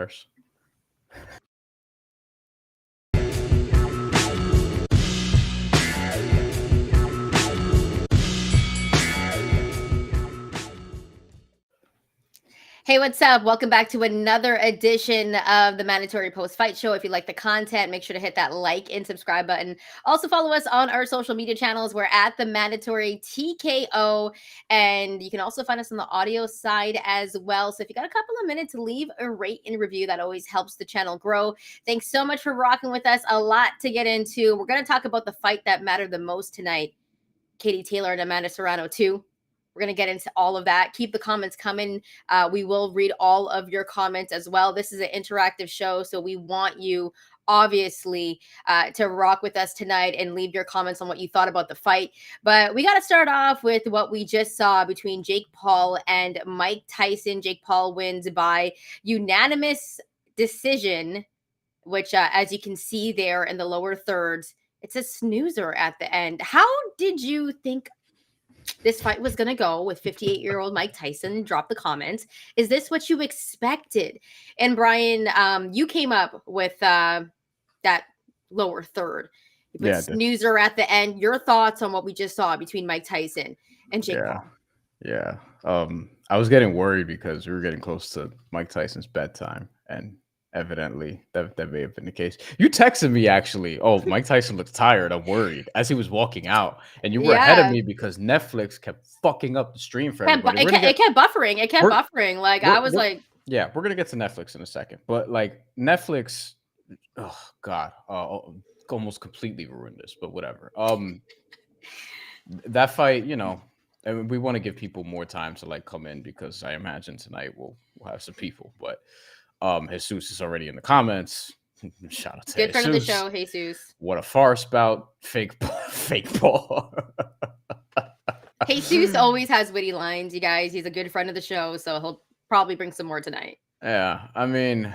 cares? Hey, what's up? Welcome back to another edition of the Mandatory Post Fight Show. If you like the content, make sure to hit that like and subscribe button. Also, follow us on our social media channels. We're at the Mandatory TKO, and you can also find us on the audio side as well. So, if you got a couple of minutes, leave a rate and review. That always helps the channel grow. Thanks so much for rocking with us. A lot to get into. We're going to talk about the fight that mattered the most tonight. Katie Taylor and Amanda Serrano, too. We're going to get into all of that. Keep the comments coming. We will read all of your comments as well. This is an interactive show, so we want you, obviously, to rock with us tonight and leave your comments on what you thought about the fight. But we got to start off with what we just saw between Jake Paul and Mike Tyson. Jake Paul wins by unanimous decision, which, as you can see there in the lower thirds, it's a snoozer at the end. How did you think this fight was going to go with 58-year-old Mike Tyson? Drop the comments. Is this what you expected? And Bryan, you came up with that lower third. You put snoozer at the end. Your thoughts on what we just saw between Mike Tyson and Jake Paul? Yeah. I was getting worried because we were getting close to Mike Tyson's bedtime, and evidently that may have been the case. You texted me actually, oh, Mike Tyson looks tired, I'm worried, as he was walking out, and you were ahead of me because Netflix kept fucking up the stream for everybody. It kept buffering. Like, I was like, yeah, we're gonna get to Netflix in a second, but like Netflix, oh god, almost completely ruined this, but whatever. That fight, you know, and we want to give people more time to like come in, because I imagine tonight we'll have some people. But Jesus is already in the comments. Shout out to good friend of the show, Jesus. What a farce about fake Paul. Jesus always has witty lines, you guys. He's a good friend of the show, so he'll probably bring some more tonight. Yeah, I mean,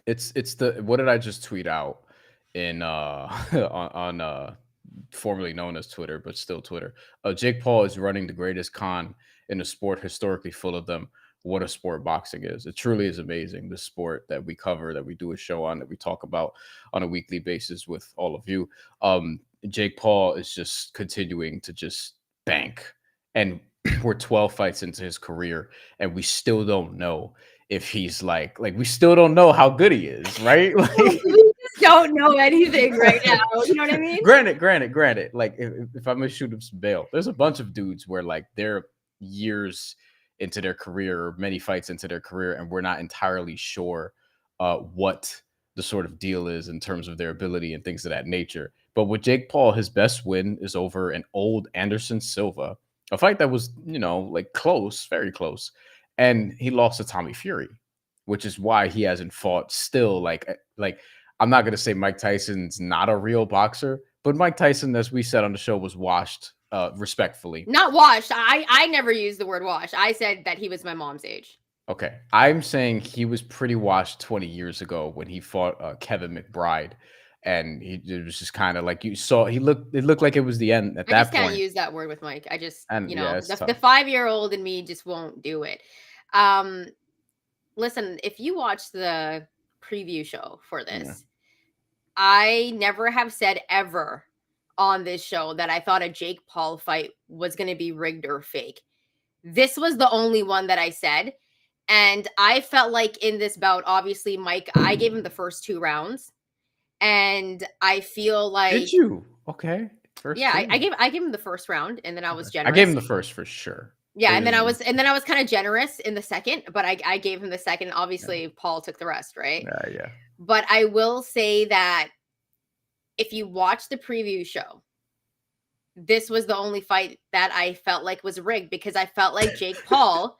it's the, what did I just tweet out in on formerly known as Twitter, but still Twitter? Jake Paul is running the greatest con in a sport historically full of them. What a sport boxing is. It truly is amazing. The sport that we cover, that we do a show on, that we talk about on a weekly basis with all of you. Jake Paul is just continuing to just bank. And we're 12 fights into his career, and we still don't know if he's like we still don't know how good he is, right? Like, we just don't know anything right now. You know what I mean? Granted. Like, if I'm gonna shoot him some bail, there's a bunch of dudes where like they're years into their career, or many fights into their career, and we're not entirely sure what the sort of deal is in terms of their ability and things of that nature. But with Jake Paul, his best win is over an old Anderson Silva, a fight that was, you know, like close, very close. And he lost to Tommy Fury, which is why he hasn't fought still. Like I'm not going to say Mike Tyson's not a real boxer, but Mike Tyson, as we said on the show, was washed, respectfully. Not washed. I never used the word washed. I said that he was my mom's age. Okay. I'm saying he was pretty washed 20 years ago when he fought Kevin McBride. And it was just kind of like, you saw, it looked like it was the end at that point. I just can't use that word with Mike. I just, the 5-year-old in me just won't do it. Listen, if you watch the preview show for this, I never have said ever on this show that I thought a Jake Paul fight was going to be rigged or fake. This was the only one that I said. And I felt like in this bout, obviously, Mike, I gave him the first 2 rounds. And I feel like, did you? Okay. I gave him the first round, and then I was generous. I gave him the first for sure. Yeah, and then I was kind of generous in the second, but I gave him the second. Obviously, Paul took the rest, right? Yeah. But I will say that if you watch the preview show, this was the only fight that I felt like was rigged, because I felt like Jake Paul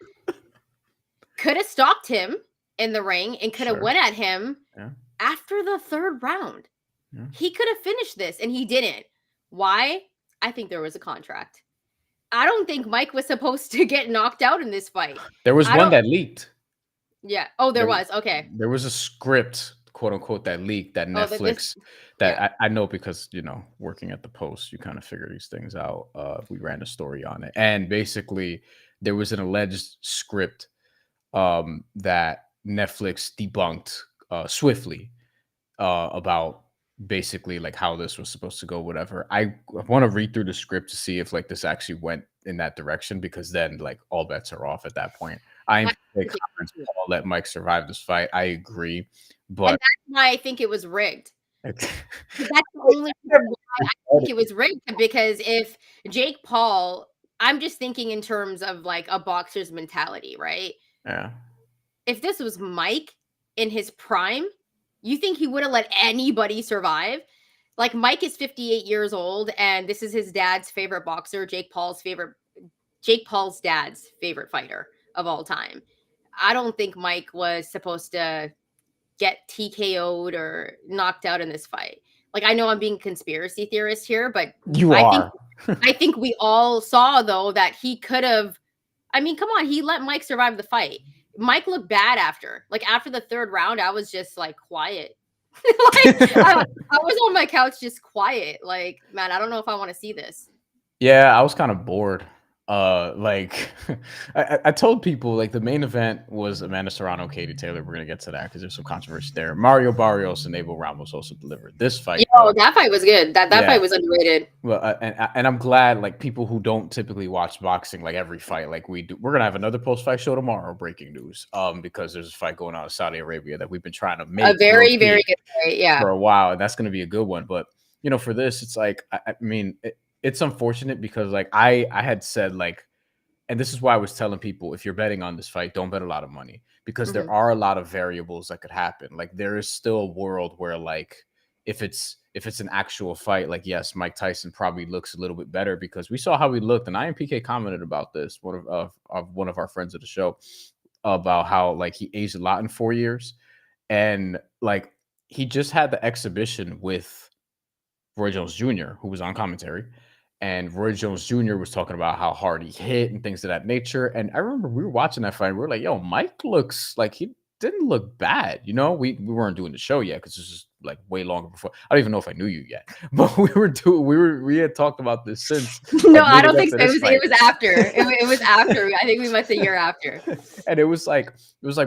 could have stopped him in the ring and could have went at him after the 3rd round. He could have finished this, and he didn't. Why? I think there was a contract. I don't think Mike was supposed to get knocked out in this fight. There was one that leaked. Yeah. Oh, there was. Okay. There was a script, quote unquote, that leaked, that Netflix, I know, because, you know, working at the Post, you kind of figure these things out. We ran a story on it. And basically there was an alleged script that Netflix debunked swiftly about basically like how this was supposed to go, whatever. I want to read through the script to see if like this actually went in that direction, because then like all bets are off at that point. I I ain't say think comments, it- Paul, let Mike survive this fight. I agree, and but that's why I think it was rigged. it's, But that's the only reason why I think it was rigged, because if Jake Paul, I'm just thinking in terms of like a boxer's mentality, right? yeah. If this was Mike in his prime, you think he would have let anybody survive? Like Mike is 58 years old, and this is his dad's favorite boxer, Jake Paul's dad's favorite fighter of all time. I don't think Mike was supposed to get TKO'd or knocked out in this fight. Like I know I'm being conspiracy theorist here, but You I think are. I think we all saw though that he could have. I mean, come on, he let Mike survive the fight. Mike looked bad after. Like after the third round, I was just like quiet. I was on my couch just quiet. Like, man, I don't know if I want to see this. Yeah, I was kind of bored. Like I told people like the main event was Amanda Serrano, Katie Taylor. We're gonna get to that because there's some controversy there. Mario Barrios and Abel Ramos also delivered this fight. Yo, that fight was good. That Yeah, fight was underrated. well, and I'm glad like people who don't typically watch boxing like every fight like we do. We're gonna have another post fight show tomorrow. Breaking news, because there's a fight going on in Saudi Arabia that we've been trying to A make low very, very key good fight. Yeah. for a while, and that's gonna be a good one. But for this, it's like I mean, it's unfortunate because like I had said like, and this is why I was telling people, if you're betting on this fight, don't bet a lot of money, because there Mhm. are a lot of variables that could happen. Like there is still a world where like if it's an actual fight, like yes, Mike Tyson probably looks a little bit better because we saw how he looked, and IMPK commented about this, one of our friends of the show, about how like he aged a lot in 4 years, and like he just had the exhibition with Roy Jones Jr., who was on commentary, and Roy Jones Jr. was talking about how hard he hit and things of that nature. And I remember we were watching that fight. And we were like, "Yo, Mike looks like he didn't look bad." We weren't doing the show yet because this is like way longer before. I don't even know if I knew you yet, but we had talked about this since No, like I leading don't up think to so. It this was fight. it was after. It was after. I think we met the year after. And it was like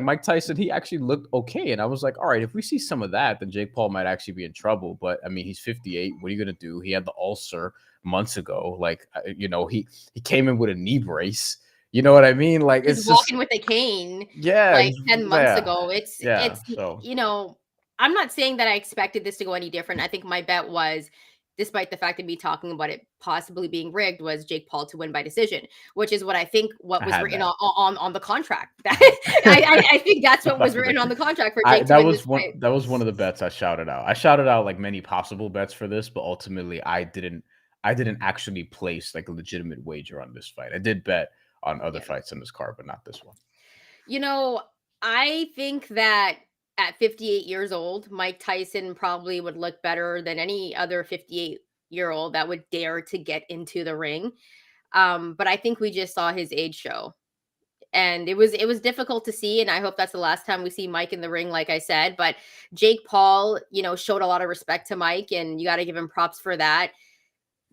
Mike Tyson, he actually looked okay. And I was like, all right, if we see some of that, then Jake Paul might actually be in trouble. But I mean, he's 58. What are you gonna do? He had the ulcer months ago. Like, he came in with a knee brace. You know what I mean? Like, He's it's just walking with a cane yeah, like 10 months yeah, ago. It's yeah. it's So you know, I'm not saying that I expected this to go any different. I think my bet was, despite the fact of me talking about it possibly being rigged, was Jake Paul to win by decision, which is what I think what I was had written that. on the contract. I think that's what was written on the contract for I Jake to win this fight. that was one of the bets I shouted out. I shouted out like many possible bets for this, but ultimately I didn't actually place like a legitimate wager on this fight. I did bet on other Yeah. fights in this card, but not this one. You know, I think that at 58 years old, Mike Tyson probably would look better than any other 58-year-old that would dare to get into the ring. But I think we just saw his age show. And it was difficult to see, and I hope that's the last time we see Mike in the ring, like I said. But Jake Paul, showed a lot of respect to Mike, and you got to give him props for that.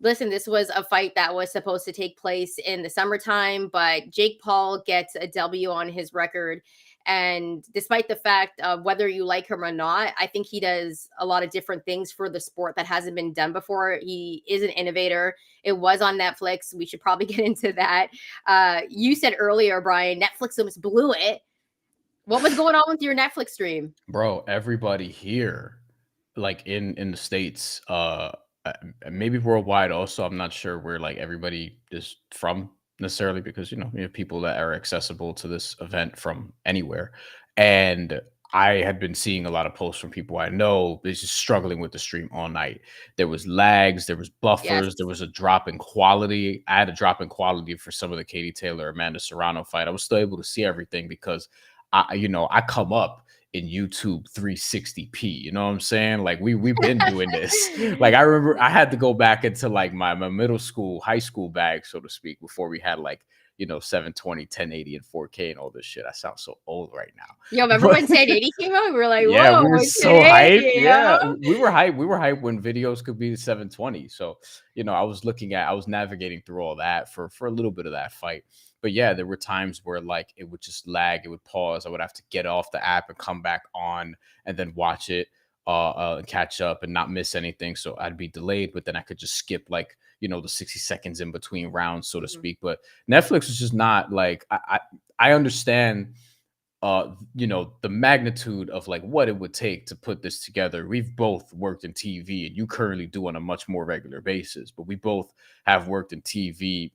Listen, this was a fight that was supposed to take place in the summertime, but Jake Paul gets a W on his record. And despite the fact of whether you like him or not, I think he does a lot of different things for the sport that hasn't been done before. He is an innovator. It was on Netflix. We should probably get into that. You said earlier, Brian, Netflix almost blew it. What was going on with your Netflix stream? Bro, everybody here, like in the States, maybe worldwide also, I'm not sure where like everybody is from necessarily, because we have people that are accessible to this event from anywhere. And I had been seeing a lot of posts from people I know is just struggling with the stream all night. There was lags, there was Yes. buffers, there was a drop in quality. I had a drop in quality for some of the Katie Taylor Amanda Serrano fight. I was still able to see everything because I come up in YouTube 360p. You know what I'm saying? Like we've been doing this. Like I remember I had to go back into like my middle school, high school bag, so to speak, before we had like 720, 1080, and 4K and all this shit. I sound so old right now. Yo, remember But when 1080 came out? We were like, yeah, whoa, we were so hyped. 1080, Yeah, yeah. we were hyped. We were hyped when videos could be 720. So, I was navigating through all that for a little bit of that fight. But yeah, there were times where like it would just lag, it would pause. I would have to get off the app and come back on and then watch it, catch up and not miss anything. So I'd be delayed, but then I could just skip like, the 60 seconds in between rounds, so to Mhm. speak. But Netflix is just not like I understand the magnitude of like what it would take to put this together. We've both worked in TV, and you currently do on a much more regular basis, but we both have worked in TV,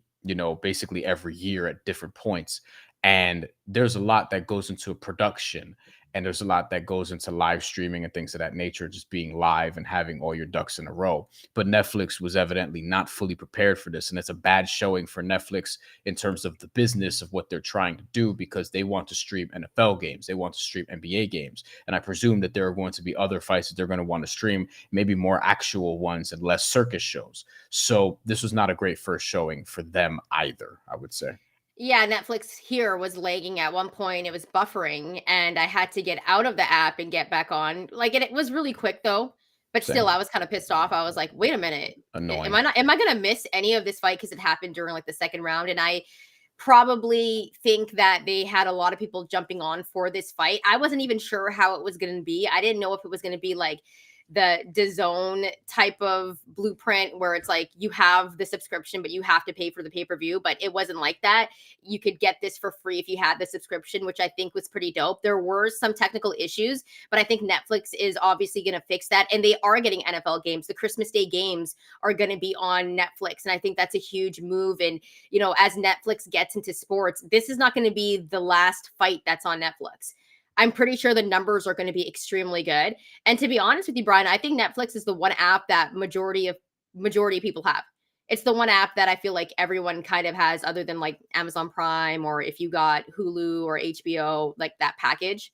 basically every year at different points. And there's a lot that goes into production, and there's a lot that goes into live streaming and things of that nature, just being live and having all your ducks in a row. But Netflix was evidently not fully prepared for this, and it's a bad showing for Netflix in terms of the business of what they're trying to do, because they want to stream NFL games, they want to stream NBA games, and I presume that there are going to be other fights that they're going to want to stream, maybe more actual ones and less circus shows. So this was not a great first showing for them either, I would say. Yeah, Netflix here was lagging at one point. It was buffering, and I had to get out of the app and get back on. Like, it was really quick though, but still, Same. I was kind of pissed off. I was like, "Wait a minute, am Annoying. I not? Am I gonna miss any of this fight because it happened during like the second round?" And I probably think that they had a lot of people jumping on for this fight. I wasn't even sure how it was going to be. I didn't know if it was going to be like the DAZN type of blueprint where it's like you have the subscription but you have to pay for the pay-per-view, but it wasn't like that. You could get this for free if you had the subscription, which I think was pretty dope. There were some technical issues, but I think Netflix is obviously going to fix that, and they are getting NFL games. The Christmas Day games are going to be on Netflix, and I think that's a huge move. And as Netflix gets into sports, this is not going to be the last fight that's on Netflix. I'm pretty sure the numbers are going to be extremely good. And to be honest with you, Brian, I think Netflix is the one app that majority of people have. It's the one app that I feel like everyone kind of has, other than like Amazon Prime, or if you got Hulu or HBO, like that package.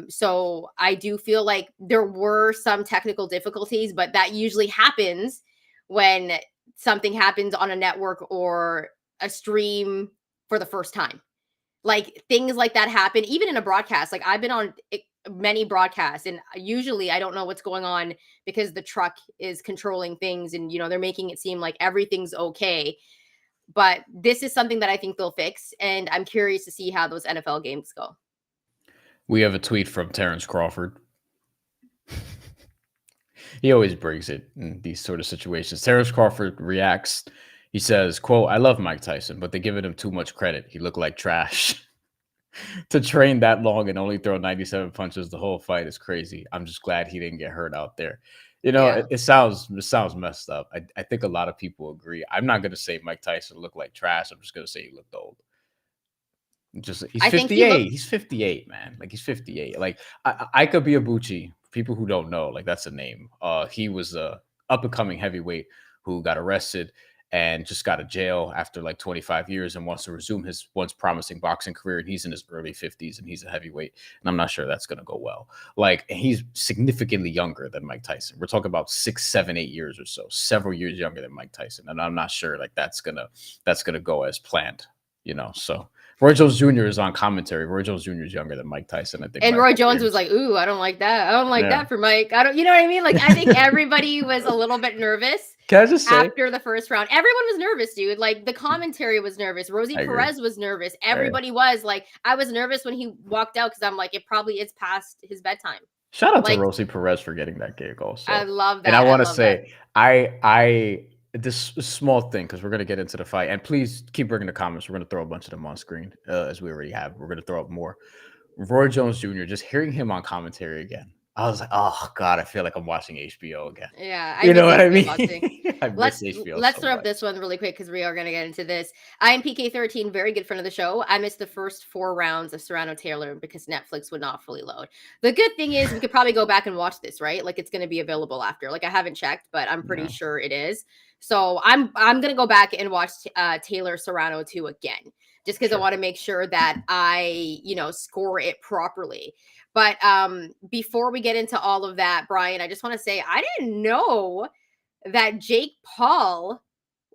So I do feel like there were some technical difficulties, but that usually happens when something happens on a network or a stream for the first time. Like, things like that happen even in a broadcast. Like, I've been on many broadcasts, and usually I don't know what's going on because the truck is controlling things, and they're making it seem like everything's okay. But this is something that I think they'll fix, and I'm curious to see how those NFL games go. We have a tweet from Terrence Crawford. He always brings it in these sort of situations. Terrence Crawford reacts. He says, quote, "I love Mike Tyson, but they giving him too much credit. He looked like trash." To train that long and only throw 97 punches the whole fight is crazy. I'm just glad he didn't get hurt out there. Yeah. It sounds messed up. I think a lot of people agree. I'm not gonna say Mike Tyson looked like trash. I'm just gonna say he looked old. Just he's I think he looked 58. He's 58, man. Like he's 58. Like Ika Biabuchi. People who don't know, like that's a name. He was a up and coming heavyweight who got arrested and just got out of jail after like 25 years and wants to resume his once promising boxing career. And he's in his early 50s and he's a heavyweight. And I'm not sure that's going to go well. Like he's significantly younger than Mike Tyson. We're talking about 6, 7, 8 years or so, several years younger than Mike Tyson. And I'm not sure like that's gonna go as planned. So Roy Jones Jr. is on commentary. Roy Jones Jr. is younger than Mike Tyson, I think, And by a Roy couple Jones was years. like, "Ooh, I don't like that. I don't like Yeah. that for Mike. I don't," you know what I mean? Like, I think everybody was a little bit nervous Can I just say, after the first round. Everyone was nervous, dude. Like, the commentary was nervous. Rosie I agree. Perez was nervous. Hey, Everybody was like, I was nervous when he walked out because I'm like, it probably is past his bedtime. shout out to Like, Rosie Perez for getting that gig I also. love And I that. I want to love that. say, I this small thing because we're gonna get into the fight, and please keep bringing the comments. We're gonna throw a bunch of them on screen as we already have. We're gonna throw up more. Roy Jones Jr. Just hearing him on commentary again, I was like, oh god, I feel like I'm watching HBO again. Yeah, I You know miss what I HBO mean? boxing. I Let's miss HBO let's so throw up much. this one really quick because we are going to get into this. I am PK13, very good friend of the show. I missed the first 4 rounds of Serrano Taylor because Netflix would not fully load. The good thing is we could probably go back and watch this, right? Like, it's going to be available after. Like, I haven't checked, but I'm pretty No, sure it is. So I'm going to go back and watch Taylor Serrano 2 again, just because I sure. want to make sure that I score it properly. But before we get into all of that, Brian, I just want to say I didn't know that Jake Paul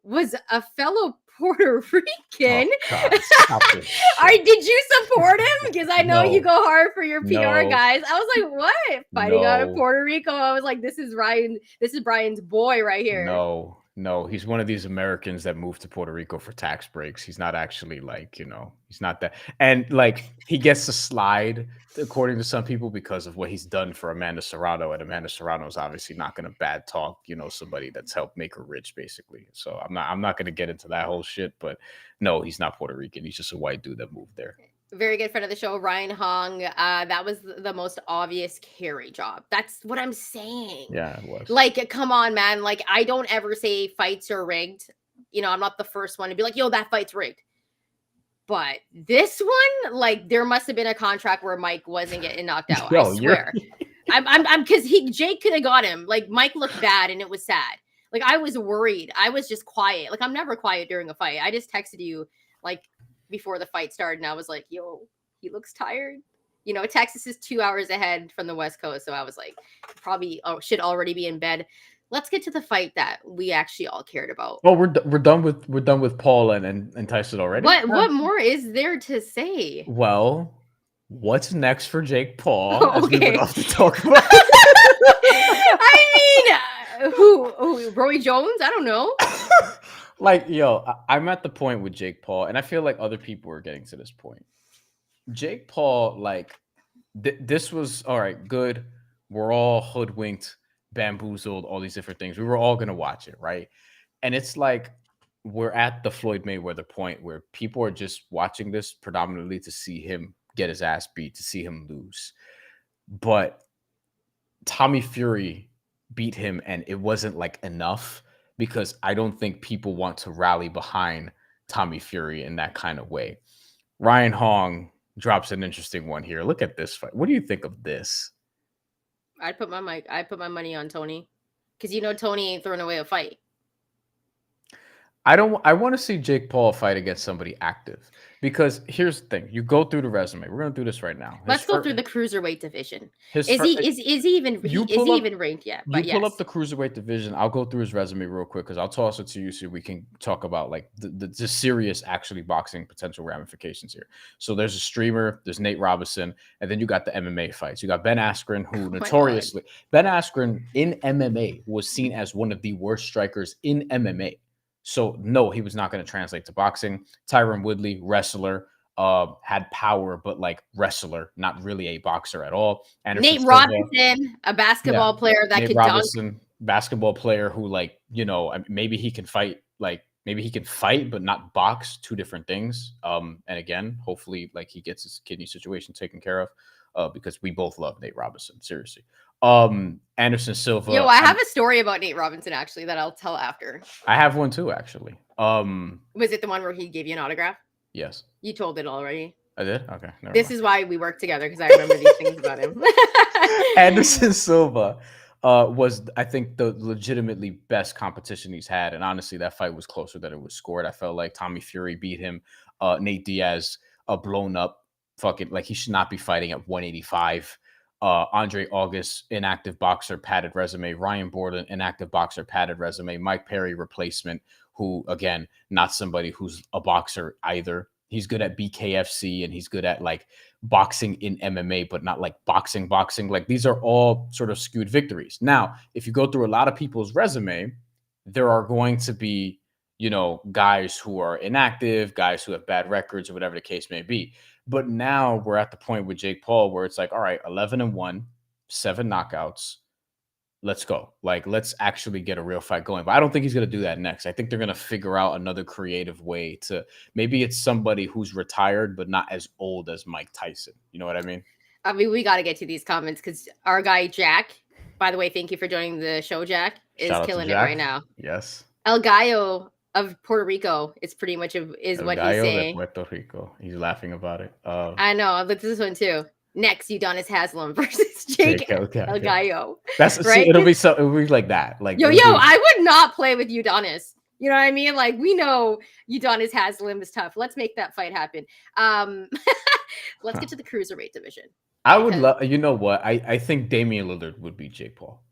was a fellow Puerto Rican. Oh God, stop this shit. Did you support him? Because I know you No, go hard for your PR no, guys. I was like, what? Fighting out of no, Puerto Rico. I was like, this is Brian's boy right here. no, No, he's one of these Americans that moved to Puerto Rico for tax breaks. He's not actually like, he's not that. And like he gets to slide, according to some people, because of what he's done for Amanda Serrano. And Amanda Serrano is obviously not going to bad talk, somebody that's helped make her rich, basically. So I'm not going to get into that whole shit. But no, he's not Puerto Rican. He's just a white dude that moved there. Very good friend of the show, Ryan Hong. That was the most obvious carry job. That's what I'm saying. Yeah, it was. Like, come on, man. Like, I don't ever say fights are rigged. I'm not the first one to be like, yo, that fight's rigged. But this one, like, there must have been a contract where Mike wasn't getting knocked out. Yo, I swear. I'm because Jake could have got him. Like, Mike looked bad and it was sad. Like, I was worried. I was just quiet. Like, I'm never quiet during a fight. I just texted you, like, before the fight started, and I was like, yo, he looks tired. Texas is 2 hours ahead from the West Coast. So I was like, probably should already be in bed. Let's get to the fight that we actually all cared about. Oh, we're done with Paul and Tyson already. What more is there to say? Well, what's next for Jake Paul? As we would often talk about. I mean, who? Roy Jones? I don't know. Like, yo, I'm at the point with Jake Paul, and I feel like other people are getting to this point. Jake Paul, like, this was all right, good. We're all hoodwinked, bamboozled, all these different things. We were all gonna watch it, right? And it's like we're at the Floyd Mayweather point where people are just watching this predominantly to see him get his ass beat, to see him lose. But Tommy Fury beat him, and it wasn't like enough, because I don't think people want to rally behind Tommy Fury in that kind of way. Ryan Hong drops an interesting one here. Look at this fight. What do you think of this? I'd put my money on Tony, because Tony ain't throwing away a fight. I want to see Jake Paul fight against somebody active, because here's the thing. You go through the resume. We're going to do this right now. Let's go through the cruiserweight division. Is he even ranked yet? But pull up the cruiserweight division. I'll go through his resume real quick, because I'll toss it to you so we can talk about like the serious actually boxing potential ramifications here. So there's a streamer, there's Nate Robinson, and then you got the MMA fights. You got Ben Askren, who notoriously Ben Askren in MMA was seen as one of the worst strikers in MMA. So, no, he was not going to translate to boxing. Tyron Woodley, wrestler, had power, but like wrestler, not really a boxer at all. Anderson Nate Robinson, a basketball player that Nate could Robinson, dunk. Basketball player who, like, maybe he can fight, but not box. Two different things. And again, hopefully, like, he gets his kidney situation taken care of, because we both love Nate Robinson. Seriously. Anderson Silva. Yo, I have a story about Nate Robinson actually that I'll tell after. I have one too, actually. Was it the one where he gave you an autograph? Yes. You told it already. I did? Okay. This is why we work together, because I remember these things about him. Anderson Silva was, I think, the legitimately best competition he's had. And honestly, that fight was closer than it was scored. I felt like Tommy Fury beat him. Nate Diaz, blown up. Fucking, like, he should not be fighting at 185. Andre August, inactive boxer, padded resume. Ryan Borden, inactive boxer, padded resume. Mike Perry, replacement, who, again, not somebody who's a boxer either. He's good at BKFC, and he's good at like boxing in MMA, but not like boxing. Like, these are all sort of skewed victories. Now, if you go through a lot of people's resume, there are going to be, guys who are inactive, guys who have bad records, or whatever the case may be. But now we're at the point with Jake Paul where it's like, all right, 11-1, 7 knockouts. Let's go. Like, let's actually get a real fight going. But I don't think he's going to do that next. I think they're going to figure out another creative way to, maybe it's somebody who's retired, but not as old as Mike Tyson. You know what I mean? I mean, we got to get to these comments, because our guy, Jack, by the way, thank you for joining the show, Jack, is killing it right now. Yes. El Gallo of Puerto Rico is pretty much is what he's saying. Puerto Rico. He's laughing about it. I know, but this one too. Next, Udonis Haslam versus Jake El Gallo. That's right. It'll be like that. Like, yo, I would not play with Udonis. You know what I mean? Like, we know Udonis Haslam is tough. Let's make that fight happen. Let's get to the cruiserweight division. I would love. You know what? I think Damian Lillard would beat Jake Paul.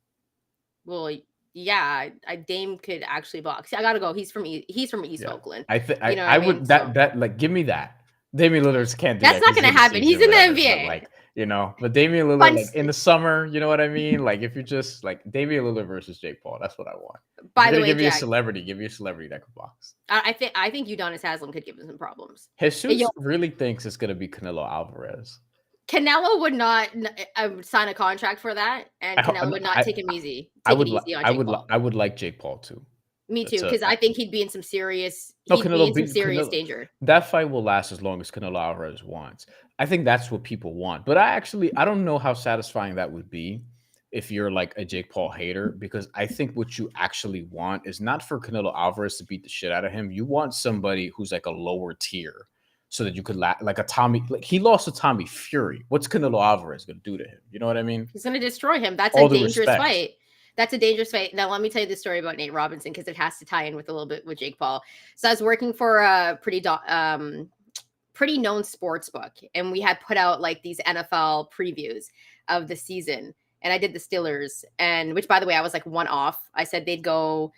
Well, yeah, Dame could actually box. I gotta go. He's from East Oakland. I would that like, give me that. Damian Lillard can't do that. That's not gonna happen. He's in the NBA. Like, But Damian Lillard, Fun. like in the summer, you know what I mean? Like if you're just like Damian Lillard versus Jake Paul, that's what I want. If By you're the gonna way, give me a Jack, celebrity, give me a celebrity that could box. I think Udonis Haslam could give him some problems. Jesus really thinks it's gonna be Canelo Alvarez. Canelo would not sign a contract for that, and Canelo would not take him easy. Take it easy on Jake Paul. I would like Jake Paul too. Me too, It's a because I think he'd be in some serious. no He'd be in Canelo some beat serious Canelo. danger. That fight will last as long as Canelo Alvarez wants. I think that's what people want. But I don't know how satisfying that would be if you're like a Jake Paul hater, because I think what you actually want is not for Canelo Alvarez to beat the shit out of him. You want somebody who's like a lower tier so that you could like a Tommy, like he lost to Tommy Fury. What's Canelo Alvarez gonna do to him? You know what I mean? He's going to destroy him. That's a All due dangerous respect. fight. That's a dangerous fight. Now, let me tell you the story about Nate Robinson because it has to tie in with a little bit with Jake Paul. So I was working for a pretty known sports book, and we had put out like these NFL previews of the season. And I did the Steelers, and which, by the way, I was like one off. I said they'd go.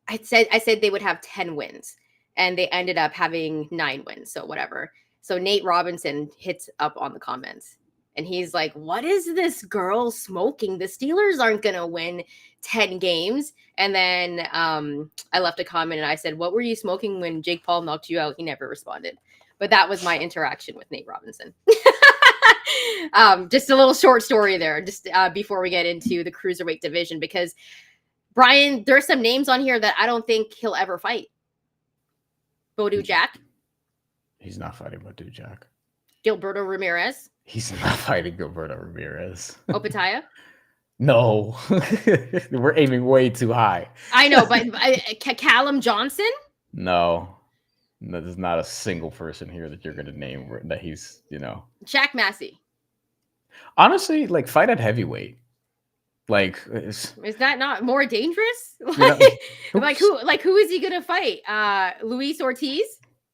I said they would have 10 wins, and they ended up having 9 wins. So whatever. So Nate Robinson hits up on the comments, and he's like, "What is this girl smoking? The Steelers aren't gonna win 10 games." And then I left a comment and I said, "What were you smoking when Jake Paul knocked you out?" He never responded. But that was my interaction with Nate Robinson. Just a little short story there, just before we get into the cruiserweight division, because Bryan, there's some names on here that I don't think he'll ever fight. Bodou Jack, He's not fighting Badu Jack. Gilberto Ramirez, He's not fighting Gilberto Ramirez. Opataya. No, we're aiming way too high. I know, but Callum Johnson. No, there's not a single person here that you're going to name that he's, Jack Massey. Honestly, like fight at heavyweight. Like, is that not more dangerous? Like who is he gonna fight? Luis Ortiz.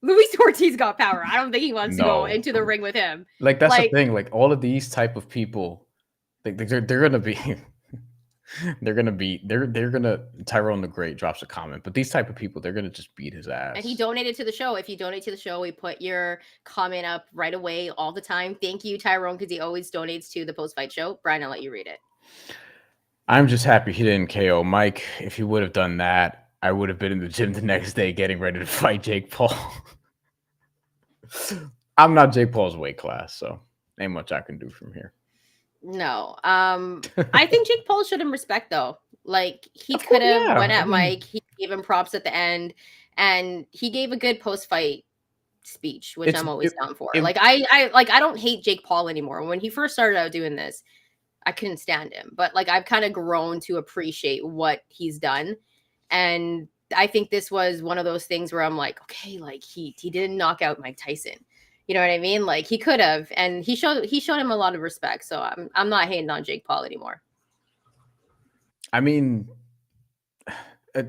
Luis Ortiz got power. I don't think he wants to go into the ring with him. Like that's the thing. Like all of these type of people, they're gonna be. They're gonna Tyrone the Great drops a comment, but these type of people, they're gonna just beat his ass. And he donated to the show. If you donate to the show, we put your comment up right away all the time. Thank you, Tyrone, because he always donates to the post-fight show. Bryan, I'll let you read it. I'm just happy he didn't KO Mike. If he would have done that, I would have been in the gym the next day getting ready to fight Jake Paul. I'm not Jake Paul's weight class, so ain't much I can do from here. No. I think Jake Paul showed him respect though. Like he could have went at Mike. He gave him props at the end, and he gave a good post-fight speech, which I'm always down for. I don't hate Jake Paul anymore. When he first started out doing this, I couldn't stand him. But like I've kind of grown to appreciate what he's done. And I think this was one of those things where I'm like, okay, like he didn't knock out Mike Tyson. You know what I mean? Like he could have, and he showed him a lot of respect. So I'm not hating on Jake Paul anymore. I mean,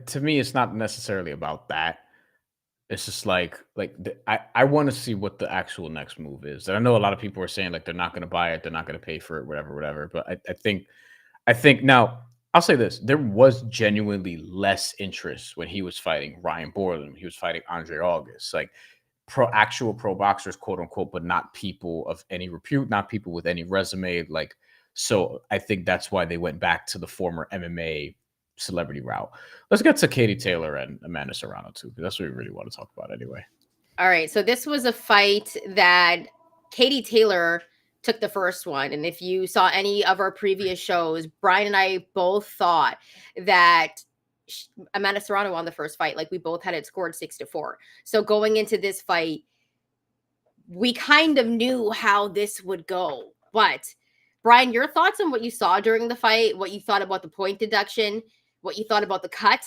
to me, it's not necessarily about that. It's just I want to see what the actual next move is. And I know a lot of people are saying like they're not going to buy it, they're not going to pay for it, whatever. But I think now I'll say this: there was genuinely less interest when he was fighting Ryan Borland, he was fighting Andre August, like actual pro boxers, quote unquote, but not people of any repute, not people with any resume. Like, so I think that's why they went back to the former MMA celebrity route. Let's get to Katie Taylor and Amanda Serrano too, because that's what we really want to talk about anyway. All right, so this was a fight that Katie Taylor took the first one, and if you saw any of our previous shows, Bryan and I both thought that Amanda Serrano won the first fight. Like we both had it scored 6-4. So going into this fight, we kind of knew how this would go. But Bryan, your thoughts on what you saw during the fight, what you thought about the point deduction, what you thought about the cut,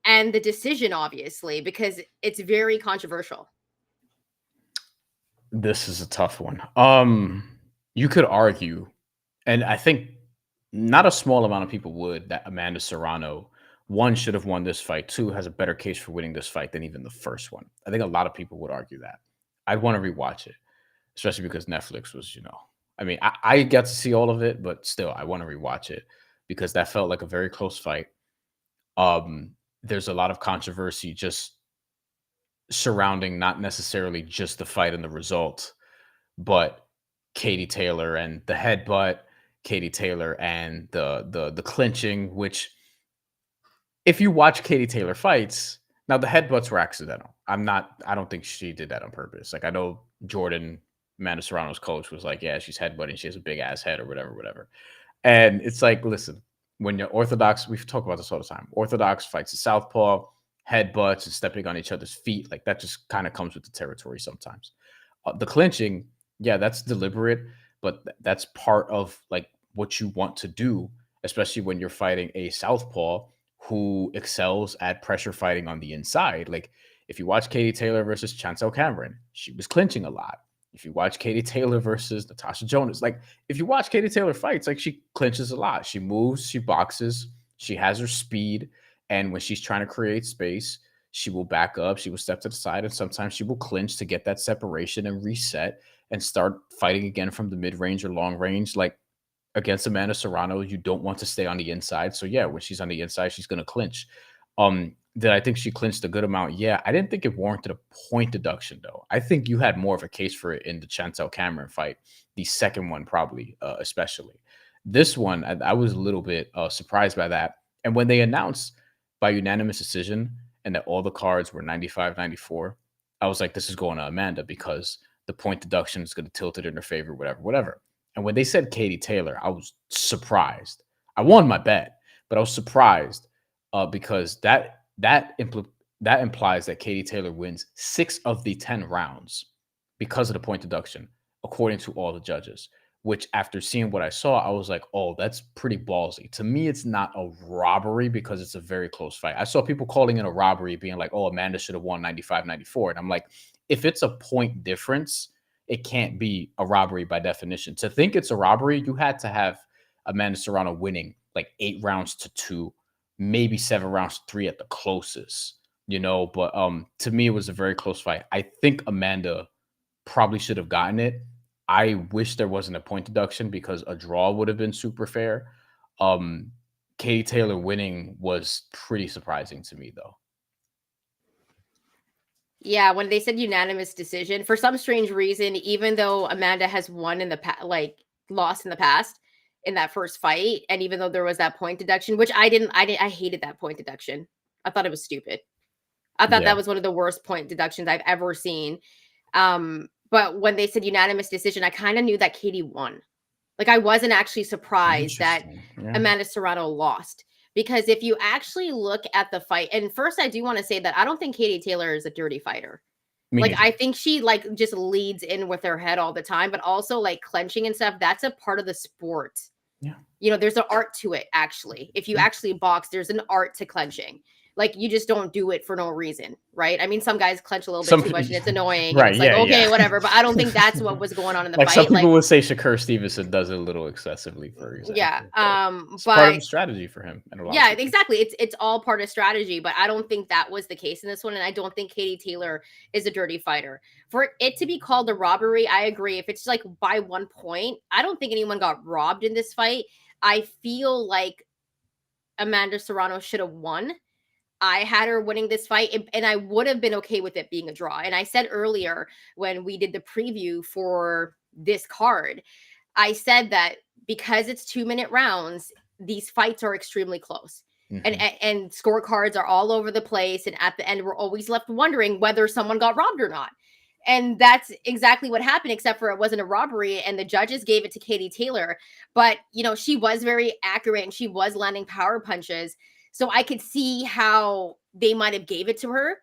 and the decision, obviously, because it's very controversial. This is a tough one. You could argue, and I think not a small amount of people would, that Amanda Serrano, one, should have won this fight, two, has a better case for winning this fight than even the first one. I think a lot of people would argue that. I'd want to rewatch it, especially because Netflix was, I mean, I got to see all of it, but still, I want to rewatch it because that felt like a very close fight. There's a lot of controversy just surrounding not necessarily just the fight and the result, but Katie Taylor and the headbutt, Katie Taylor and the clinching, which if you watch Katie Taylor fights, now the headbutts were accidental. I don't think she did that on purpose. Like I know Jordan, Amanda Serrano's coach, was like, yeah, she's headbutting, she has a big ass head or whatever, whatever. And it's like, listen, when you're orthodox, we've talked about this all the time. Orthodox fights a southpaw, headbutts and stepping on each other's feet, like that just kind of comes with the territory sometimes. The clinching, yeah, that's deliberate, but that's part of like what you want to do, especially when you're fighting a southpaw who excels at pressure fighting on the inside. Like if you watch Katie Taylor versus Chantelle Cameron, she was clinching a lot. If you watch Katie Taylor versus Natasha Jonas, like if you watch Katie Taylor fights, like she clinches a lot. She moves, she boxes, she has her speed, and when she's trying to create space, she will back up, she will step to the side, and sometimes she will clinch to get that separation and reset and start fighting again from the mid range or long range. Like against Amanda Serrano, you don't want to stay on the inside. So yeah, when she's on the inside, she's going to clinch. Did I think she clinched a good amount? Yeah, I didn't think it warranted a point deduction though. I think you had more of a case for it in the Chantelle Cameron fight, the second one probably, especially. This one, I was a little bit surprised by that. And when they announced by unanimous decision and that all the cards were 95-94, I was like, this is going to Amanda because the point deduction is going to tilt it in her favor, whatever, whatever. And when they said Katie Taylor, I was surprised. I won my bet, but I was surprised because that implies that Katie Taylor wins 6 of the 10 rounds because of the point deduction, according to all the judges. Which, after seeing what I saw, I was like, "Oh, that's pretty ballsy." To me, it's not a robbery because it's a very close fight. I saw people calling it a robbery, being like, "Oh, Amanda should have won 95-94," and I'm like, if it's a point difference, it can't be a robbery by definition. To think it's a robbery, you had to have Amanda Serrano winning like 8 rounds to 2, maybe 7 rounds to 3 at the closest, you know. But to me, it was a very close fight. I think Amanda probably should have gotten it. I wish there wasn't a point deduction because a draw would have been super fair. Um, Katie Taylor winning was pretty surprising to me, though. Yeah, when they said unanimous decision, for some strange reason, even though Amanda has won in the past, like lost in the past in that first fight, and even though there was that point deduction, which I hated that point deduction. I thought it was stupid. I thought Yeah, that was one of the worst point deductions I've ever seen. But when they said unanimous decision, I kind of knew that Katie won. Like I wasn't actually surprised that interesting. Yeah, Amanda Serrano lost. Because if you actually look at the fight, and first I do want to say that I don't think Katie Taylor is a dirty fighter. me Like neither. I think she like just leads in with her head all the time, but also like clenching and stuff, that's a part of the sport. Yeah, You know, there's an art to it actually. If you yeah. actually box, there's an art to clenching. Like you just don't do it for no reason, right? I mean, some guys clench a little bit Some too much and it's annoying and right, it's like, yeah, okay, yeah. whatever. But I don't think that's what was going on in the Like some fight. people Like, would say Shakur Stevenson does it a little excessively, for yeah. example, but it's part of But the strategy for him in a lot of yeah, cases. exactly. It's all part of strategy, but I don't think that was the case in this one. And I don't think Katie Taylor is a dirty fighter. For it to be called a robbery, I agree. If it's like by 1 point, I don't think anyone got robbed in this fight. I feel like Amanda Serrano should have won. I had her winning this fight, and I would have been okay with it being a draw. And I said earlier when we did the preview for this card, I said that because it's 2-minute rounds, these fights are extremely close. And, Mhm. and scorecards are all over the place. And at the end, we're always left wondering whether someone got robbed or not. And that's exactly what happened, except for it wasn't a robbery. And the judges gave it to Katie Taylor. But, you know, she was very accurate and she was landing power punches. So I could see how they might have gave it to her.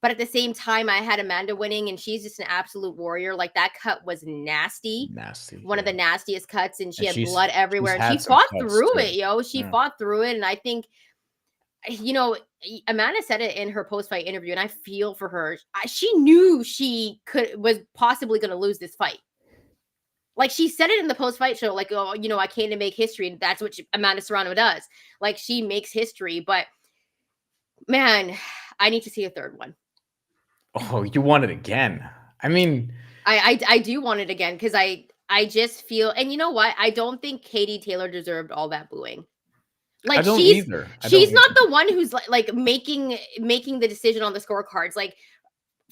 But at the same time, I had Amanda winning, and she's just an absolute warrior. Like that cut was nasty, Nasty, one of yeah. the nastiest cuts, and she And had blood she's everywhere. And she had some fought cuts through it, too. yo. She Yeah. fought through it, and I think, you know, Amanda said it in her post fight interview, and I feel for her. She knew she was possibly going to lose this fight. Like she said it in the post fight show, like, oh, you know, I came to make history, and that's what Amanda Serrano does. Like she makes history, but man, I need to see a third one. Oh, you want it again. I mean, I do want it again because I just feel, and you know what? I don't think Katie Taylor deserved all that booing. I Like don't either. I don't she's not either. the one who's like making the decision on the scorecards. Like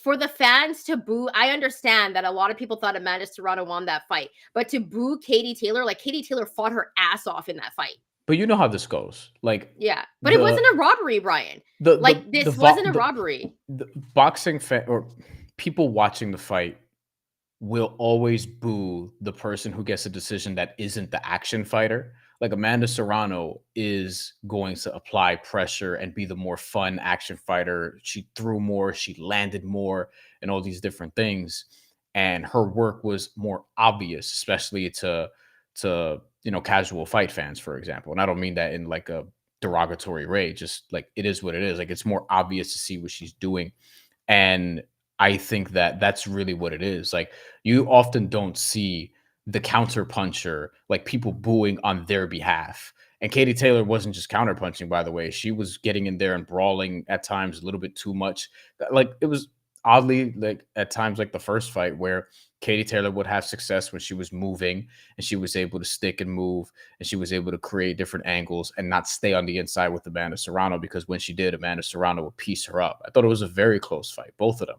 for the fans to boo, I understand that a lot of people thought Amanda Serrano won that fight, but to boo Katie Taylor, like Katie Taylor fought her ass off in that fight. But you know how this goes. Like Yeah, but it wasn't the a robbery, Brian. the the Like the this vo- wasn't a robbery. the boxing fan or people watching the fight will always boo the person who gets a decision that isn't the action fighter. Like Amanda Serrano is going to apply pressure and be the more fun action fighter. She threw more, she landed more, and all these different things. And her work was more obvious, especially to casual fight fans, for example. And I don't mean that in like a derogatory way. Just like it is what it is. Like it's more obvious to see what she's doing. And I think that that's really what it is. Like you often don't see the counter puncher, like people booing on their behalf. And Katie Taylor wasn't just counter punching, by the way. She was getting in there and brawling at times a little bit too much. Like it was oddly like at times like the first fight where Katie Taylor would have success when she was moving and she was able to stick and move and she was able to create different angles and not stay on the inside with Amanda Serrano, because when she did, Amanda Serrano would piece her up. I thought it was a very close fight. Both of them,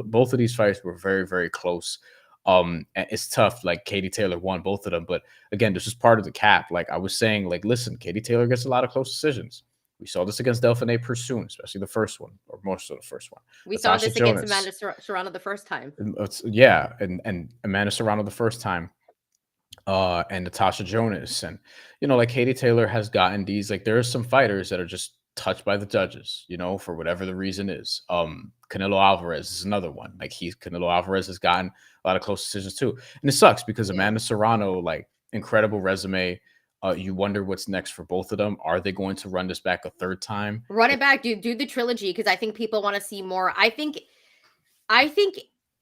both of these fights were very, very close. And it's tough. Like Katie Taylor won both of them, but again, this is part of the cap. Like I was saying, like listen, Katie Taylor gets a lot of close decisions. We saw this against Delphine Persoon, especially the first one, or most of the first one. We saw Natasha this against Jonas, Amanda Serrano the first time. yeah, and Amanda Serrano the first time, and Natasha Jonas, and like Katie Taylor has gotten these. Like there are some fighters that are just touched by the judges, for whatever the reason is. Canelo Alvarez is another one. Like Canelo Alvarez has gotten a lot of close decisions too, and it sucks because Yeah. Amanda Serrano, like incredible resume. You wonder what's next for both of them. Are they going to run this back a third time? Run it back, dude. Do the trilogy because I think people want to see more. I think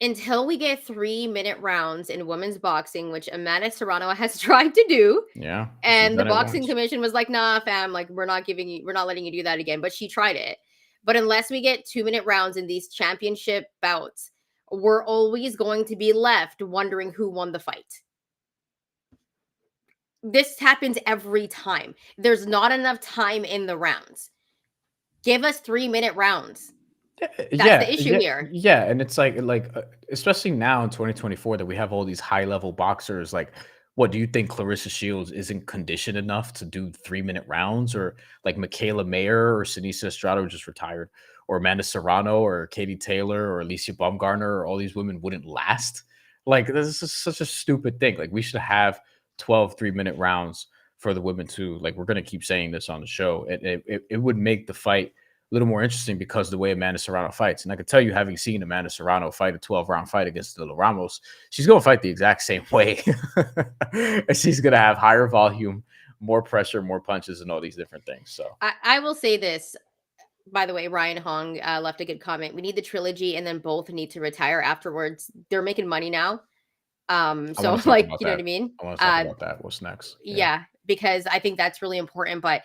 until we get 3-minute rounds in women's boxing, which Amanda Serrano has tried to do, Yeah, she's and the done it boxing once. commission was like, nah, fam, like we're not letting you do that again. But she tried it. But unless we get 2-minute rounds in these championship bouts, we're always going to be left wondering who won the fight. This happens every time. There's not enough time in the rounds. Give us 3-minute rounds. That's the issue here. Yeah, and it's especially now in 2024 that we have all these high level boxers. Like, what do you think Clarissa Shields isn't conditioned enough to do 3-minute rounds, or like Michaela Mayer or Sinisa Estrada, who just retired, or Amanda Serrano or Katie Taylor or Alicia Baumgartner, or all these women wouldn't last? Like, this is such a stupid thing. Like, we should have 12 3-minute rounds for the women too. Like, we're gonna keep saying this on the show. It would make the fight a little more interesting because of the way Amanda Serrano fights. And I can tell you, having seen Amanda Serrano fight a 12-round fight against Lila Ramos, she's going to fight the exact same way. And she's going to have higher volume, more pressure, more punches, and all these different things. So I will say this. By the way, Ryan Hong left a good comment. We need the trilogy, and then both need to retire afterwards. They're making money now. I So want to talk like, about you know what that. I mean? I want to talk about that. What's next? Yeah, because I think that's really important. But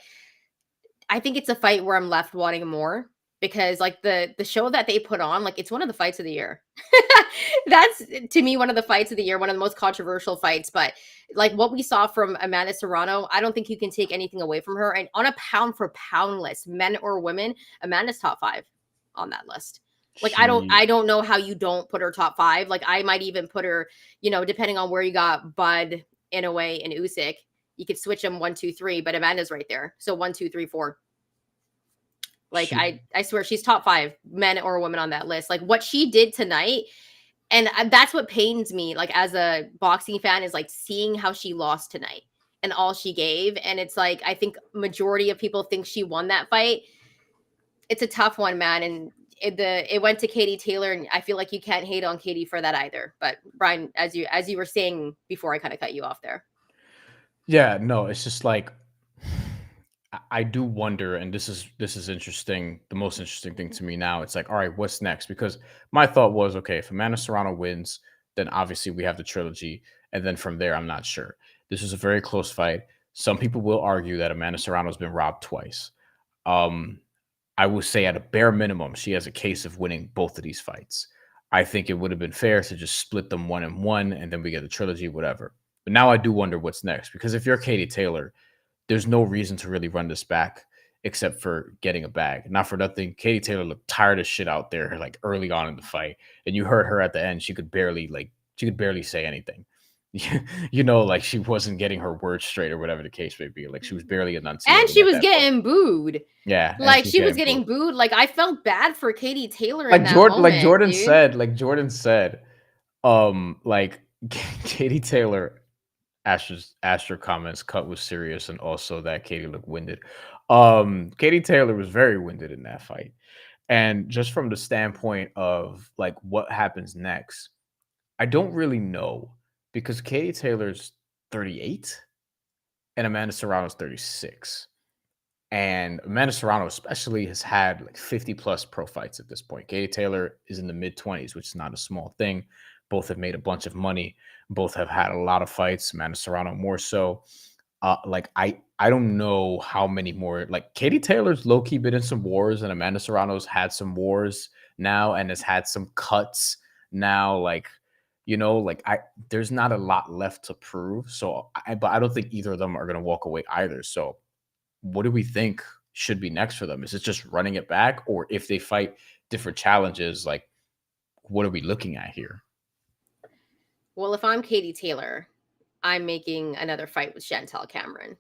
I think it's a fight where I'm left wanting more because like the show that they put on, like it's one of the fights of the year. That's to me one of the fights of the year, one of the most controversial fights. But like what we saw from Amanda Serrano, I don't think you can take anything away from her. And on a pound for pound list, men or women, Amanda's top 5 on that list. Like I don't know how you don't put her top 5. Like I might even put her, depending on where you got Bud, Inoue, and Usyk. You could switch them 1, 2, 3, but Amanda's right there. So 1, 2, 3, 4. Like I swear she's top 5 men or women on that list. Like what she did tonight, and that's what pains me. Like as a boxing fan, is like seeing how she lost tonight and all she gave. And it's like I think majority of people think she won that fight. It's a tough one, man. And it went to Katie Taylor, and I feel like you can't hate on Katie for that either. But Brian, as you were saying before, I kind of cut you off there. Yeah, no, it's just like I do wonder, and this is interesting. The most interesting thing to me now, it's like, all right, what's next? Because my thought was, okay, if Amanda Serrano wins, then obviously we have the trilogy, and then from there, I'm not sure. This is a very close fight. Some people will argue that Amanda Serrano's been robbed twice. Um, I would say at a bare minimum, she has a case of winning both of these fights. I think it would have been fair to just split them 1-1, and then we get the trilogy, whatever. But now I do wonder what's next, because if you're Katie Taylor, there's no reason to really run this back. except for getting a bag. Not for nothing, Katie Taylor looked tired as shit out there, like early on in the fight, and you heard her at the end. She could barely say anything. Like she wasn't getting her words straight or whatever the case may be. Like she was barely And enunciating she at was that point. getting booed. Yeah, and Like she was she was getting booed. getting booed. Like I felt bad for Katie Taylor in that Like moment, Jordan dude. said, like Katie Taylor Asher comments cut was serious and also that Katie looked winded. Katie Taylor was very winded in that fight. And just from the standpoint of like what happens next, I don't really know because Katie Taylor's 38 and Amanda Serrano's 36. And Amanda Serrano, especially, has had like 50 plus pro fights at this point. Katie Taylor is in the mid 20s, which is not a small thing. Both have made a bunch of money. Both have had a lot of fights. Amanda Serrano more so. I don't know how many more. Like Katie Taylor's low key been in some wars, and Amanda Serrano's had some wars now, and has had some cuts now. Like I there's not a lot left to prove. But I don't think either of them are gonna walk away either. So what do we think should be next for them? Is it just running it back, or if they fight different challenges, like what are we looking at here? Well, if I'm Katie Taylor, I'm making another fight with Shantelle Cameron.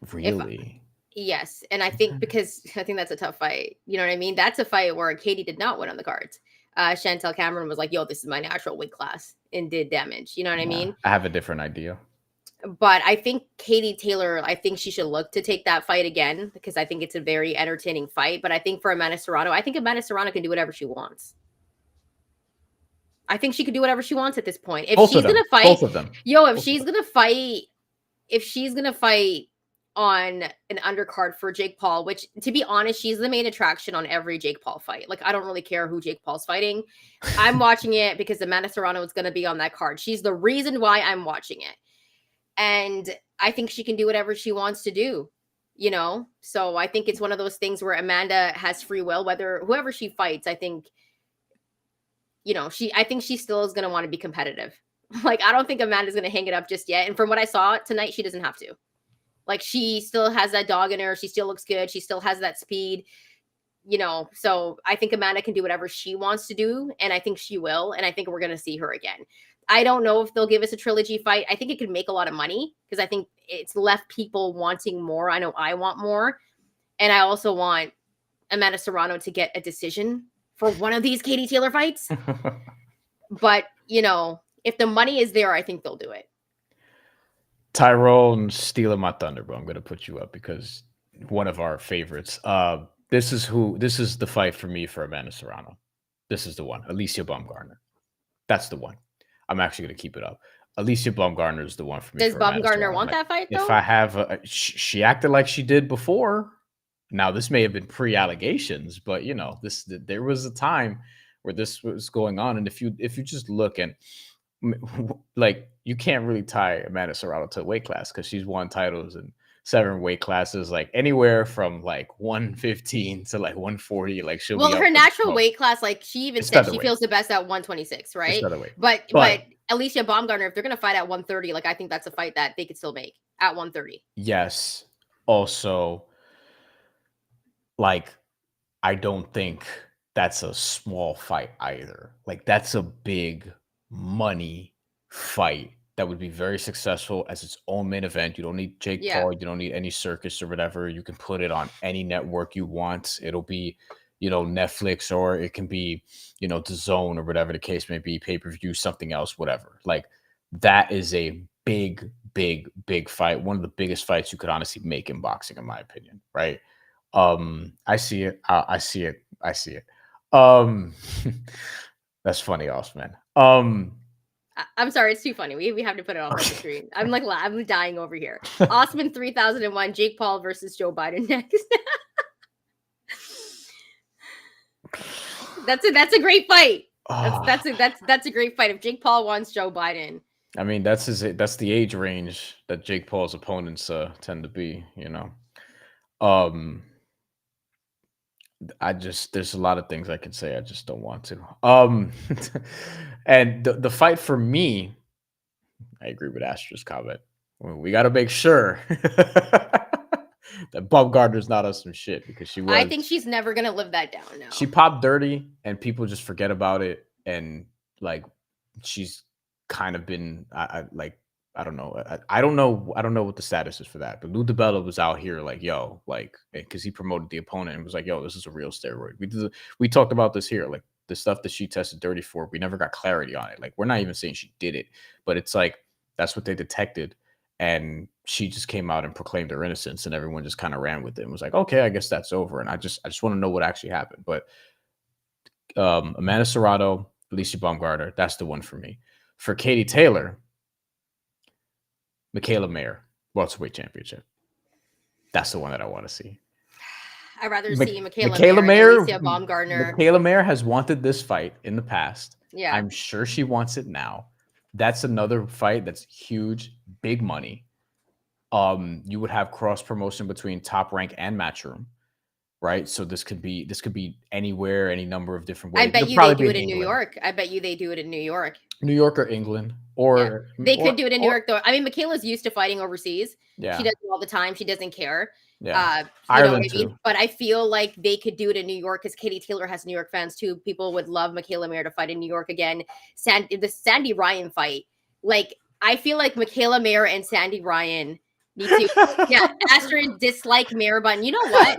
If Really? Yes, and I think Okay. because I think that's a tough fight. You know what I mean? That's a fight where Katie did not win on the cards. Chantel Cameron was like, "Yo, this is my natural weight class," and did damage. You know what I Yeah, mean? I have a different idea. But I think Katie Taylor, I think she should look to take that fight again because I think it's a very entertaining fight. But I think for Amanda Serrano, I think Amanda Serrano can do whatever she wants. I think she could do whatever she wants at this point. If Both of she's them. gonna fight, Both of them. yo, if Both of she's them. gonna fight if she's gonna fight on an undercard for Jake Paul, which to be honest, she's the main attraction on every Jake Paul fight. Like I don't really care who Jake Paul's fighting. I'm watching it because Amanda Serrano is gonna be on that card. She's the reason why I'm watching it. And I think she can do whatever she wants to do. So I think it's one of those things where Amanda has free will, whether whoever she fights, I think she still is going to want to be competitive. Like, I don't think Amanda's going to hang it up just yet. And from what I saw tonight, she doesn't have to. Like, she still has that dog in her. She still looks good. She still has that speed, So I think Amanda can do whatever she wants to do. And I think she will. And I think we're going to see her again. I don't know if they'll give us a trilogy fight. I think it could make a lot of money because I think it's left people wanting more. I know I want more. And I also want Amanda Serrano to get a decision for one of these Katie Taylor fights. But, if the money is there, I think they'll do it. Tyrone stealing my thunder, but I'm gonna put you up because one of our favorites. This is the fight for me for Amanda Serrano. This is the one. Alicia Baumgartner. That's the one. I'm actually gonna keep it up. Alicia Baumgartner is the one for me Does for Amanda Baumgartner Serrano. want Like, that fight, if though? I have she acted like she did before. Now this may have been pre-allegations, but there was a time where this was going on, and if you just look and like you can't really tie Amanda Serrano to a weight class because she's won titles in 7 weight classes, like anywhere from like 115 to like 140. Like she'll be Well, up her for the natural smoke. weight class, like she even It's said, she featherweight. feels the best at 126, It's right? featherweight. But But Alicia Baumgartner, if they're gonna fight at 130, like I think that's a fight that they could still make at 130. yes, also, like I don't think that's a small fight either. Like that's a big money fight that would be very successful as its own main event. You don't need Jake Yeah. Paul, you don't need any circus or whatever. You can put it on any network you want. It'll be, Netflix, or it can be, the Zone or whatever the case may be, pay-per-view, something else, whatever. Like that is a big, big, big fight. One of the biggest fights you could honestly make in boxing, in my opinion, right? I see it. I see it. I see it. Um, that's funny, Osman. I'm sorry, it's too funny. We have to put it on the Okay. screen. I'm dying over here. Osman 3001, Jake Paul versus Joe Biden next. That's a great fight. That's a great fight. If Jake Paul wants Joe Biden, I mean, that's the age range that Jake Paul's opponents tend to be. Um, there's a lot of things I can say. I just don't want to. And the fight for me, I agree with Astra's comment. We got to make sure that Baumgartner's not on some shit because I think she's never gonna live that down now. she popped dirty and people just forget about it, and like she's kind of been I don't know. I don't know. I don't know what the status is for that. But Lou DiBella was out here like, yo, like, because he promoted the opponent and was like, yo, this is a real steroid. We talked about this here, like the stuff that she tested dirty for. We never got clarity on it. Like, we're not even saying she did it, but it's like that's what they detected, and she just came out and proclaimed her innocence, and everyone just kind of ran with it and was like, okay, I guess that's over. And I just want to know what actually happened. But Amanda Serrano, Alicia Baumgartner, that's the one for me. For Katie Taylor, Michaela Mayer, welterweight championship. That's the one that I want to see. I'd rather see Michaela Mayer and Alicia Baumgartner. Michaela Mayer has wanted this fight in the past. Yeah. I'm sure she wants it now. That's another fight that's huge, big money. You would have cross promotion between Top Rank and Matchroom, right? So this could be anywhere, any number of different ways. I bet you they do it in New York. I bet you they do it in New York. New York or England, or they could do it in New York though. I mean, Michaela's used to fighting overseas. Yeah, she does it all the time. She doesn't care. Yeah, Ireland too. But I feel like they could do it in New York because Katie Taylor has New York fans too. People would love Michaela Mayer to fight in New York again. The Sandy Ryan fight, like I feel like Michaela Mayer and Sandy Ryan need to asterisk dislike Mayer button. You know what?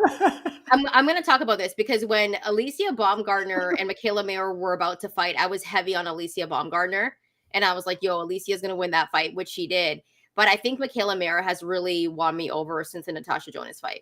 I'm going to talk about this because when Alicia Baumgartner and Michaela Mayer were about to fight, I was heavy on Alicia Baumgartner. And I was like, yo, Alicia's going to win that fight, which she did. But I think Michaela Mayer has really won me over since the Natasha Jonas fight.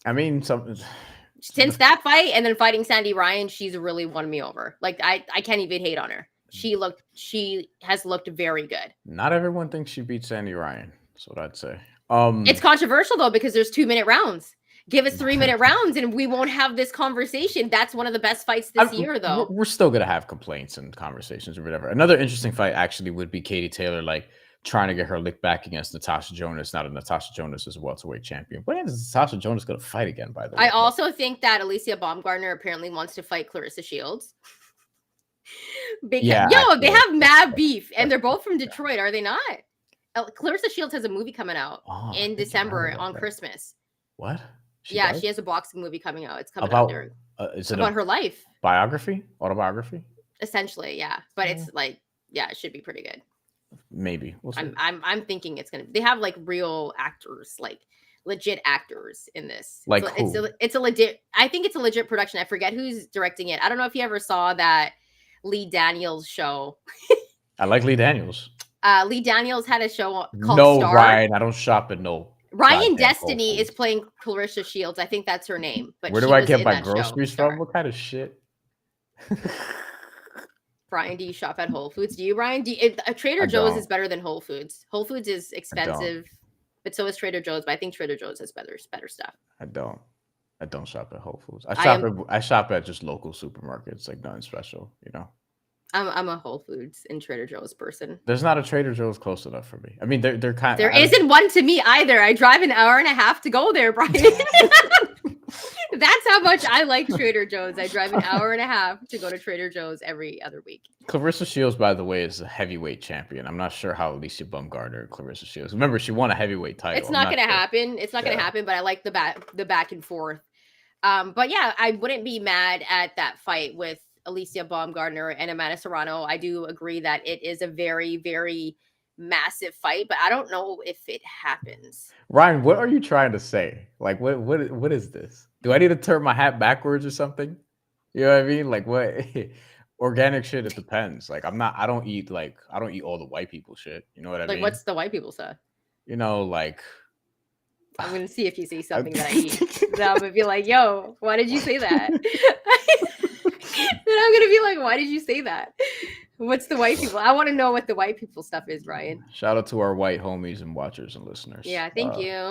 I mean, since that fight and then fighting Sandy Ryan, she's really won me over. Like, I can't even hate on her. She has looked very good. Not everyone thinks she beat Sandy Ryan. That's what I'd say. It's controversial though, because there's 2-minute rounds. Give us 3-minute rounds and we won't have this conversation. That's one of the best fights this year, though. We're still going to have complaints and conversations or whatever. Another interesting fight actually would be Katie Taylor, like trying to get her lick back against Natasha Jonas. Now that Natasha Jonas is a welterweight champion. When is Natasha Jonas going to fight again, by the way? I also think that Alicia Baumgartner apparently wants to fight Clarissa Shields. They have mad beef and they're both from Detroit, are they not? Clarissa Shields has a movie coming out in December on Christmas. What? She has a boxing movie coming out. It's coming out during about her life. Biography? Autobiography? Essentially, yeah. But it's like, it should be pretty good. Maybe. We'll see. I'm thinking it's gonna. They have like real actors, like legit actors in this. Like it's a legit. I think it's a legit production. I forget who's directing it. I don't know if you ever saw that Lee Daniels show. I like Lee Daniels. Lee Daniels had a show called Star. Ryan, I don't shop at no. Ryan Destiny is playing Clarissa Shields. I think that's her name. But where do I get my groceries from? What kind of shit? Brian, do you shop at Whole Foods? Do you, Brian? Trader Joe's is better than Whole Foods. Whole Foods is expensive, but so is Trader Joe's. But I think Trader Joe's has better stuff. I don't shop at Whole Foods. I shop at just local supermarkets, like nothing special, you know. I'm a Whole Foods and Trader Joe's person. There's not a Trader Joe's close enough for me. I mean, they're kind. There isn't one to me either. I drive an hour and a half to go there, Brian. That's how much I like Trader Joe's. I drive an hour and a half to go to Trader Joe's every other week. Clarissa Shields, by the way, is a heavyweight champion. I'm not sure how Alicia Baumgartner and Clarissa Shields. Remember, she won a heavyweight title. It's not going to happen. It's not going to happen. But I like the back and forth. But yeah, I wouldn't be mad at that fight with Alicia Baumgartner and Amanda Serrano. I do agree that it is a very, very massive fight, but I don't know if it happens. Ryan, what are you trying to say? Like, what is this? Do I need to turn my hat backwards or something? You know what I mean? Like, what? Organic shit, it depends. Like, I don't eat all the white people shit. You know what I mean? Like, what's the white people stuff? You know, like, I'm gonna see if you say something that I eat. Then I'm gonna be like, yo, why did you say that? Then I'm gonna be like, why did you say that? What's the white people? I want to know what the white people stuff is, Ryan. Shout out to our white homies and watchers and listeners. Yeah, thank you.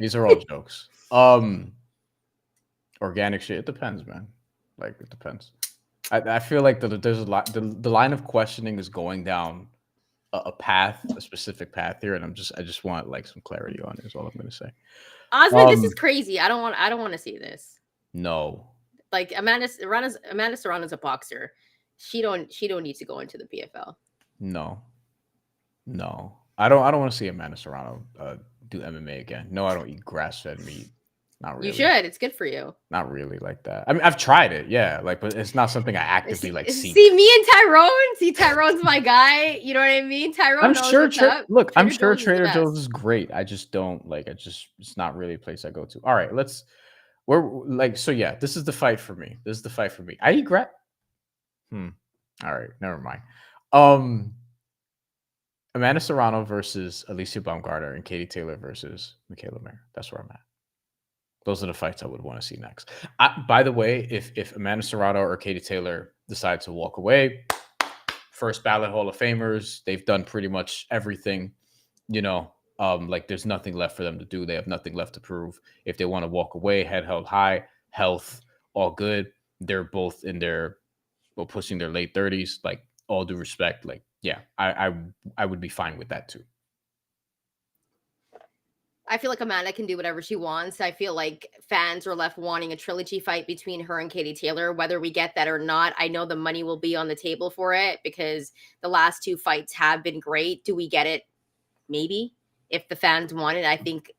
These are all jokes. Organic shit, it depends, man. Like, it depends. I feel like there's a lot. The line of questioning is going down a specific path here, and I just want like some clarity on it. Is all I'm gonna say. Osmond, this is crazy. I don't want to see this. No. Like Amanda Serrano's a boxer. She don't need to go into the PFL. No. I don't want to see Amanda Serrano do MMA again. No, I don't eat grass-fed meat. Not You really. should. It's good for you. Not really like that. I mean, I've tried it, yeah, like, but it's not something I actively like seek. See me and Tyrone. See, Tyrone's my guy. You know what I mean? Tyrone I'm knows sure. what's up. I'm Trader sure Joe's is the Trader best. Joe's is great. I just don't like. It's not really a place I go to. All right, let's. We're like, so yeah. This is the fight for me. This is the fight for me. I eat grass. All right, never mind. Amanda Serrano versus Alicia Baumgartner and Katie Taylor versus Michaela Mayer. That's where I'm at. Those are the fights I would want to see next. By the way, if Amanda Serrano or Katie Taylor decide to walk away, first ballot Hall of Famers, they've done pretty much everything. Like there's nothing left for them to do. They have nothing left to prove. If they want to walk away, head held high, health, all good. They're both in their pushing their late 30s. Like all due respect, like yeah, I would be fine with that too. I feel like Amanda can do whatever she wants. I feel like fans are left wanting a trilogy fight between her and Katie Taylor. Whether we get that or not, I know the money will be on the table for it because the last two fights have been great. Do we get it? Maybe. If the fans want it, I think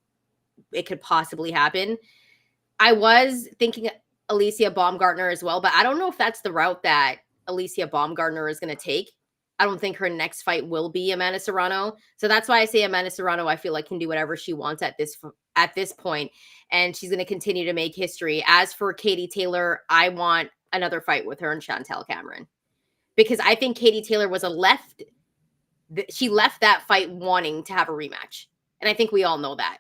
it could possibly happen. I was thinking Alicia Baumgartner as well, but I don't know if that's the route that Alicia Baumgartner is going to take. I don't think her next fight will be Amanda Serrano. So that's why I say Amanda Serrano, I feel like can do whatever she wants at this point, and she's going to continue to make history. As for Katie Taylor, I want another fight with her and Shantelle Cameron because I think Katie Taylor was she left that fight wanting to have a rematch. And I think we all know that.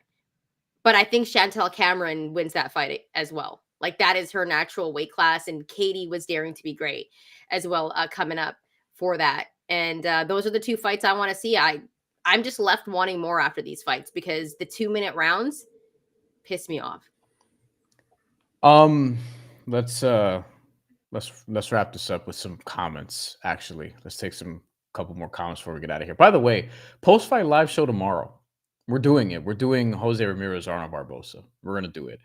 But I think Shantelle Cameron wins that fight as well. Like that is her natural weight class. And Katie was daring to be great as well coming up for that. And those are the two fights I want to see. I'm just left wanting more after these fights because the 2-minute rounds piss me off. Let's wrap this up with some comments. Actually, let's take some couple more comments before we get out of here. By the way, post fight live show tomorrow. We're doing it. We're doing Jose Ramirez, Arnold Barbosa. We're gonna do it.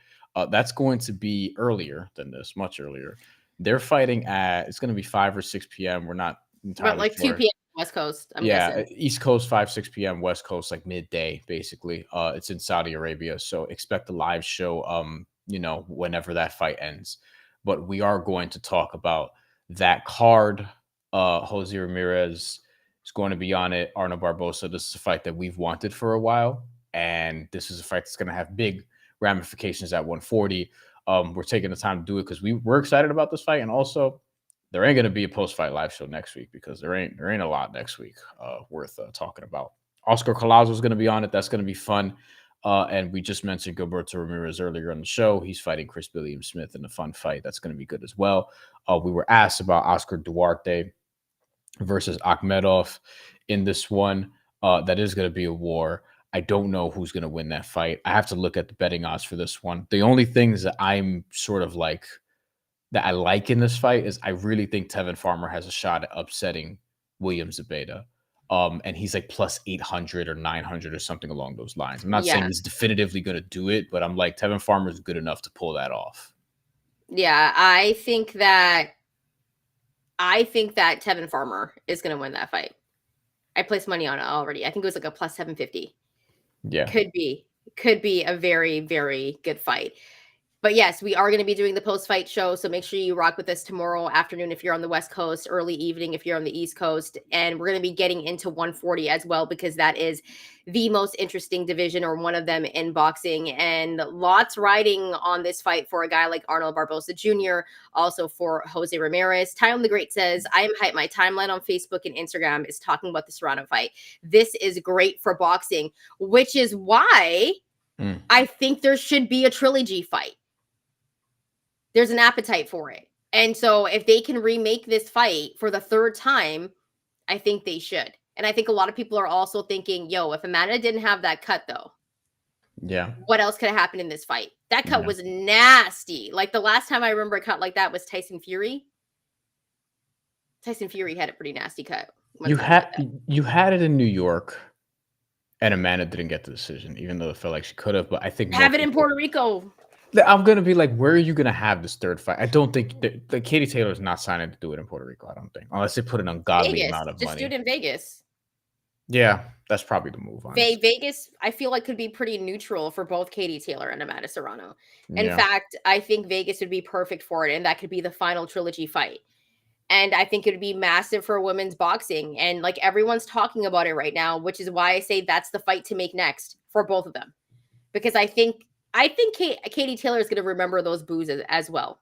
That's going to be earlier than this, much earlier. They're fighting at. It's going to be 5 or 6 p.m. We're not entirely But like sure. 2 p.m. West Coast. I'm guessing. East Coast 5 6 p.m. West Coast like midday basically. It's in Saudi Arabia, so expect a live show. Whenever that fight ends. But we are going to talk about that card. Jose Ramirez is going to be on it. Arnold Barbosa. This is a fight that we've wanted for a while, and this is a fight that's going to have big ramifications at 140. We're taking the time to do it because we're excited about this fight, and also there ain't going to be a post-fight live show next week because there ain't a lot next week worth talking about. Oscar Collazo is going to be on it. That's going to be fun. And we just mentioned Gilberto Ramirez earlier on the show. He's fighting Chris Billiam Smith in a fun fight. That's going to be good as well. We were asked about Oscar Duarte versus Akhmedov in this one. That is going to be a war. I don't know who's going to win that fight. I have to look at the betting odds for this one. The only things that I'm sort of like that I like in this fight is I really think Tevin Farmer has a shot at upsetting William Zepeda. And he's like plus 800 or 900 or something along those lines. I'm not saying he's definitively going to do it, but I'm like Tevin Farmer is good enough to pull that off. Yeah, I think that Tevin Farmer is going to win that fight. I placed money on it already. I think it was like a plus 750. Yeah. Could be a very, very good fight. But yes, we are going to be doing the post-fight show, so make sure you rock with us tomorrow afternoon if you're on the West Coast, early evening if you're on the East Coast, and we're going to be getting into 140 as well because that is the most interesting division or one of them in boxing, and lots riding on this fight for a guy like Arnold Barbosa Jr., also for Jose Ramirez. Tyone the Great says, I am hyped. My timeline on Facebook and Instagram is talking about the Serrano fight. This is great for boxing, which is why I think there should be a trilogy fight. There's an appetite for it. And so if they can remake this fight for the third time, I think they should. And I think a lot of people are also thinking, if Amanda didn't have that cut though, what else could have happened in this fight? That cut was nasty. Like the last time I remember a cut like that was Tyson Fury. Tyson Fury had a pretty nasty cut. You had it in New York, and Amanda didn't get the decision, even though it felt like she could have. But I think have it in Puerto Rico. I'm going to be like, where are you going to have this third fight? I don't think the Katie Taylor is not signing to do it in Puerto Rico. I don't think, unless they put an ungodly amount of money. Just do it in Vegas. Yeah, that's probably the move, honestly. Vegas, I feel like could be pretty neutral for both Katie Taylor and Amanda Serrano. In Yeah, fact, I think Vegas would be perfect for it, and that could be the final trilogy fight. And I think it would be massive for women's boxing, and like everyone's talking about it right now, which is why I say that's the fight to make next for both of them, because I think Katie Taylor is going to remember those boos as well.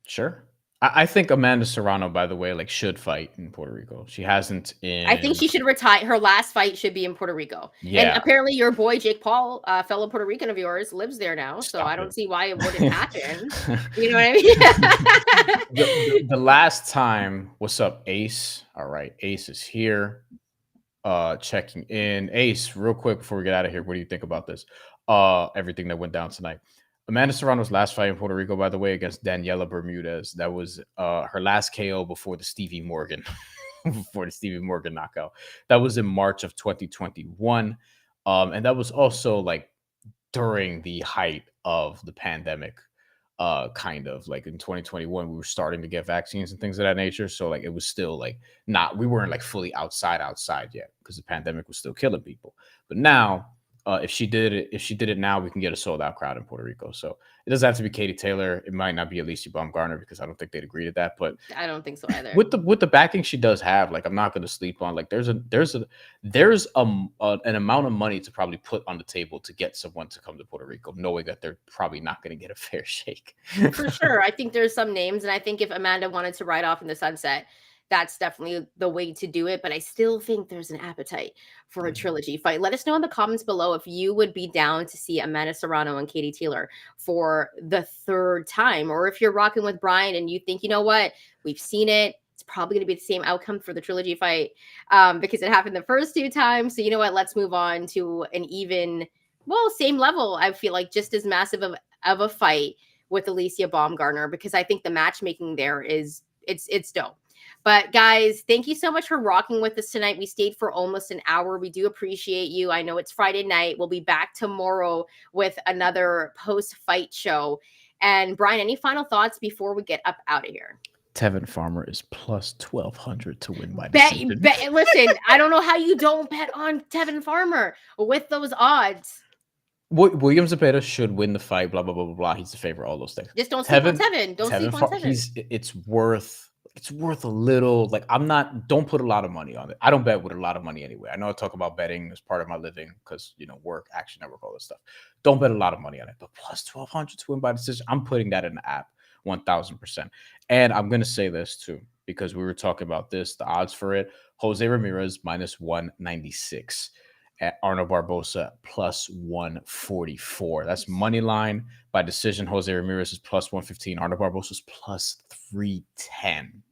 sure. I think Amanda Serrano, by the way, like should fight in Puerto Rico. She hasn't I think in. she should retire. Her last fight should be in Puerto Rico. And Yeah, apparently, your boy Jake Paul, fellow Puerto Rican of yours, lives there now. So I stop don't it. see why it wouldn't happen. You know what I mean? The last time, what's up, Ace? All right, Ace is here. Checking in. Ace, real quick before we get out of here, what do you think about this? Everything that went down tonight. Amanda Serrano's last fight in Puerto Rico, by the way, against Daniela Bermudez. That was her last KO before the Stevie Morgan, before the Stevie Morgan knockout. That was in March of 2021. And that was also like during the height of the pandemic, kind of like in 2021 we were starting to get vaccines and things of that nature, so like it was still like not, we weren't like fully outside yet because the pandemic was still killing people. But now, if she did it now, we can get a sold out crowd in Puerto Rico. So it doesn't have to be Katie Taylor, it might not be Alicia Baumgartner because I don't think they'd agree to that. But I don't think so either. with the backing she does have, like I'm not going to sleep on, like an amount of money to probably put on the table to get someone to come to Puerto Rico, knowing that they're probably not going to get a fair shake. For sure. I think there's some names, and I think if Amanda wanted to ride off in the sunset, that's definitely the way to do it. But I still think there's an appetite for a trilogy fight. Let us know in the comments below if you would be down to see Amanda Serrano and Katie Taylor for the third time, or if you're rocking with Bryan and you think, you know what, we've seen it. It's probably going to be the same outcome for the trilogy fight, because it happened the first two times. So you know what? Let's move on to an even, well, same level. I feel like just as massive of a fight with Alicia Baumgartner, because I think the matchmaking there is it's dope. But guys, thank you so much for rocking with us tonight. We stayed for almost an hour. We do appreciate you. I know it's Friday night. We'll be back tomorrow with another post-fight show. And Bryan, any final thoughts before we get up out of here? Tevin Farmer is plus 1,200 to win by Bet, decision. listen, I don't know how you don't bet on Tevin Farmer with those odds. William Zepeda should win the fight. Blah blah blah blah blah. He's the favorite. All those things. Just don't sleep on Tevin. Don't sleep on Tevin. He's it's worth a little. Like I'm not. Don't put a lot of money on it. I don't bet with a lot of money anyway. I know I talk about betting as part of my living because work, Action Network, all this stuff. Don't bet a lot of money on it. But plus 1,200 to win by decision. I'm putting that in the app 1,000%. And I'm gonna say this too because we were talking about this. The odds for it: Jose Ramirez minus 196. At Arnold Barbosa plus 144. That's money line by decision. Jose Ramirez is plus 115. Arnold Barbosa is plus 310.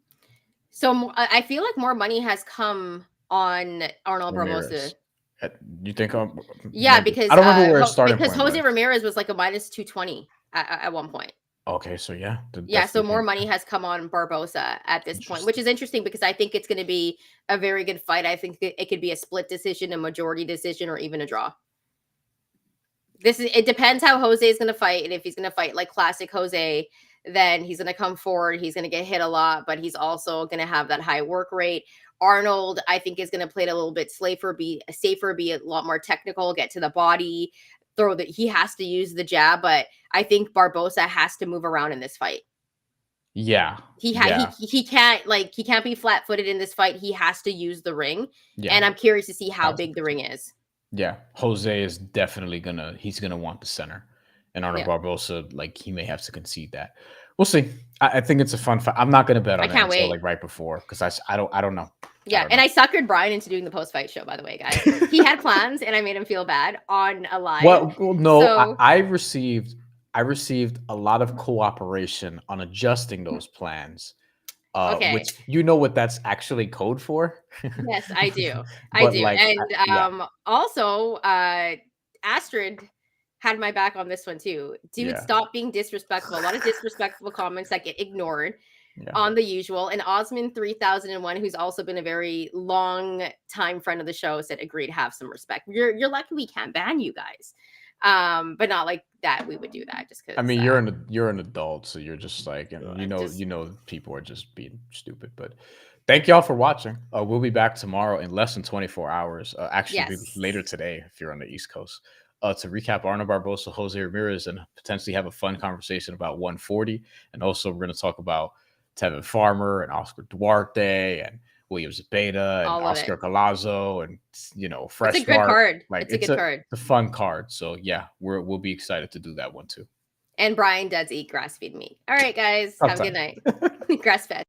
So I feel like more money has come on Arnold Barbosa. Ramirez. You think? Yeah, because I don't remember where his starting because point Jose was. Ramirez was like a minus 220 at one point. Okay, so yeah, Yeah, so more money has come on Barbosa at this point, which is interesting because I think it's going to be a very good fight. I think it could be a split decision, a majority decision, or even a draw. It depends how Jose is going to fight, and if he's going to fight like classic Jose, then he's going to come forward, he's going to get hit a lot, but he's also going to have that high work rate. Arnold, I think, is going to play it a little bit safer, be a lot more technical, get to the body, he has to use the jab, but I think Barbosa has to move around in this fight. Yeah. He can't be flat-footed in this fight. He has to use the ring. Yeah. And I'm curious to see how big the ring is. Yeah. Jose is definitely he's gonna want the center. And Arnold Barbosa, like he may have to concede that. We'll see. I think it's a fun fight. I'm not gonna bet on it until like right before because I don't know. Yeah, and I suckered Bryan into doing the post-fight show, by the way, guys. He had plans, and I made him feel bad on a live. Well, no, so, I received a lot of cooperation on adjusting those plans. Okay. Which what that's actually code for? Yes, I do. I do. Like, and also, Astrid had my back on this one too. Dude, stop being disrespectful. A lot of disrespectful comments that get ignored. On the usual. And Osman 3001, who's also been a very long time friend of the show, said agreed, have some respect. You're lucky we can't ban you guys. But not like that we would do that just because I mean you're an adult, so you're just like people are just being stupid. But thank y'all for watching. We'll be back tomorrow in less than 24 hours. Actually, be Yes. later today if you're on the East Coast. To recap Arnold Barbosa, Jose Ramirez, and potentially have a fun conversation about 140. And also, we're going to talk about Tevin Farmer and Oscar Duarte and William Zabeta and All of it. Oscar Calazzo and It's Fresh a good Start. card. Like It's a good card. a fun card. So yeah, we'll be excited to do that one too. And Bryan does eat grass-fed meat. All right, guys. Have a good night. Grass-fed.